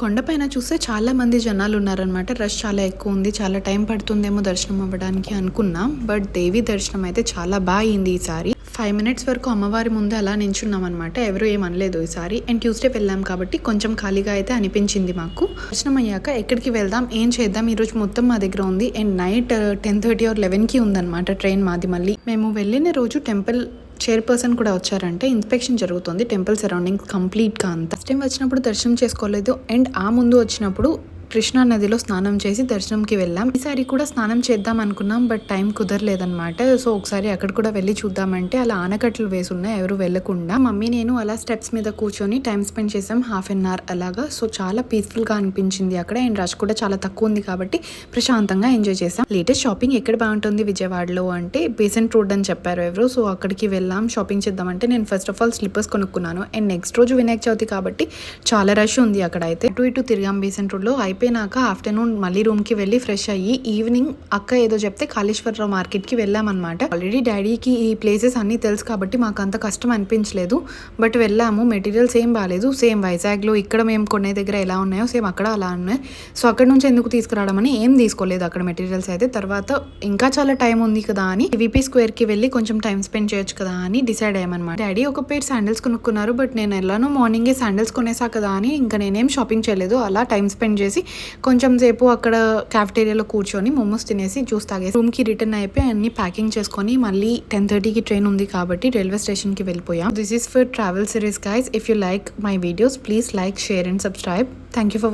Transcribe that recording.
కొండపైన చూస్తే చాలా మంది జనాలు ఉన్నారనమాట. రష్ చాలా ఎక్కువ ఉంది. చాలా టైం పడుతుందేమో దర్శనం అవ్వడానికి అనుకున్నాం. బట్ దేవి దర్శనం అయితే చాలా బాగా అయింది ఈసారి. 5 minutes వరకు అమ్మవారి ముందు అలా నించున్నాం అనమాట. ఎవరు ఏమనలేదు ఈసారి. అండ్ ట్యూస్డే వెళ్ళాం కాబట్టి కొంచెం ఖాళీగా అయితే అనిపించింది మాకు. దర్శనం అయ్యాక ఎక్కడికి వెళ్దాం, ఏం చేద్దాం, ఈ రోజు మొత్తం మా దగ్గర ఉంది. అండ్ నైట్ 10:30 or 11కి ఉందన్నమాట ట్రైన్ మాది. మళ్ళీ మేము వెళ్ళిన రోజు టెంపుల్ చైర్పర్సన్ కూడా వచ్చారంటే ఇన్స్పెక్షన్ జరుగుతుంది టెంపుల్ సరౌండింగ్స్ కంప్లీట్గా అంతా. ఫస్ట్ టైం వచ్చినప్పుడు దర్శనం చేసుకోలేదు. అండ్ ఆ ముందు వచ్చినప్పుడు కృష్ణా నదిలో స్నానం చేసి దర్శనంకి వెళ్ళాం. ఈసారి కూడా స్నానం చేద్దాం అనుకున్నాం, బట్ టైం కుదరలేదన్నమాట. సో ఒకసారి అక్కడ కూడా వెళ్ళి చూద్దామంటే అలా ఆనకట్టలు వేసి ఉన్నాయి, ఎవరు వెళ్ళకుండా. మమ్మీ నేను అలా స్టెప్స్ మీద కూర్చొని టైం స్పెండ్ చేసాం, 1/2 hour అలాగా. సో చాలా పీస్ఫుల్ గా అనిపించింది అక్కడ. అండ్ రష్ కూడా చాలా తక్కువ ఉంది కాబట్టి ప్రశాంతంగా ఎంజాయ్ చేసాం. లేటెస్ట్ షాపింగ్ ఎక్కడ బాగుంటుంది విజయవాడలో అంటే బేసెంట్ రోడ్ అని చెప్పారు ఎవరు. సో అక్కడికి వెళ్ళాం షాపింగ్ చేద్దామంటే. నేను ఫస్ట్ ఆఫ్ ఆల్ స్లిప్పర్స్ కొనుక్కున్నాను. అండ్ నెక్స్ట్ రోజు వినాయక చవితి కాబట్టి చాలా రష్ ఉంది అక్కడ అయితే. అటు ఇటు తిరిగాం బేసెంట్ రోడ్ లో. అయిపోయినాక ఆఫ్టర్నూన్ మళ్ళీ రూమ్ కి వెళ్ళి ఫ్రెష్ అయ్యి ఈవినింగ్ అక్క ఏదో చెప్తే కాళేశ్వరరావు మార్కెట్ కి వెళ్ళామన్నమాట. ఆల్రెడీ డాడీకి ఈ ప్లేసెస్ అన్ని తెలుసు కాబట్టి మాకు అంత కష్టం అనిపించలేదు. బట్ వెళ్ళాము, మెటీరియల్స్ ఏం బాగాలేదు. సేమ్ వైజాగ్ లో ఇక్కడ మేము కొనే దగ్గర ఎలా ఉన్నాయో సేమ్ అక్కడ అలా ఉన్నాయి. సో అక్కడ నుంచి ఎందుకు తీసుకురావడం అని ఏం తీసుకోలేదు అక్కడ మెటీరియల్స్ అయితే. తర్వాత ఇంకా చాలా టైం ఉంది కదా అని విపి స్క్వేర్ కి వెళ్ళి కొంచెం టైం స్పెండ్ చేయొచ్చు కదా అని డిసైడ్ అయ్యామన్నమాట. డాడీ ఒక పేరు శాండిల్స్ కొనుక్కున్నారు, బట్ నేను ఎలానో మార్నింగే శాండిల్స్ కొనేసా కదా అని ఇంకా నేనేం షాపింగ్ చేయలేదు. అలా టైం స్పెండ్ చేసి కొంచెం సేపు అక్కడ క్యాఫెటేరియాలో కూర్చొని మోమోస్ తినేసి జ్యూస్ తాగేసి రూమ్ కి రిటర్న్ అయిపోయి అన్ని ప్యాకింగ్ చేసుకొని మళ్ళీ 10:30కి ట్రైన్ ఉంది కాబట్టి రైల్వే స్టేషన్ కి వెళ్ళిపోయాం. This is for travel series guys. If you like my videos please like, share and subscribe. Thank you for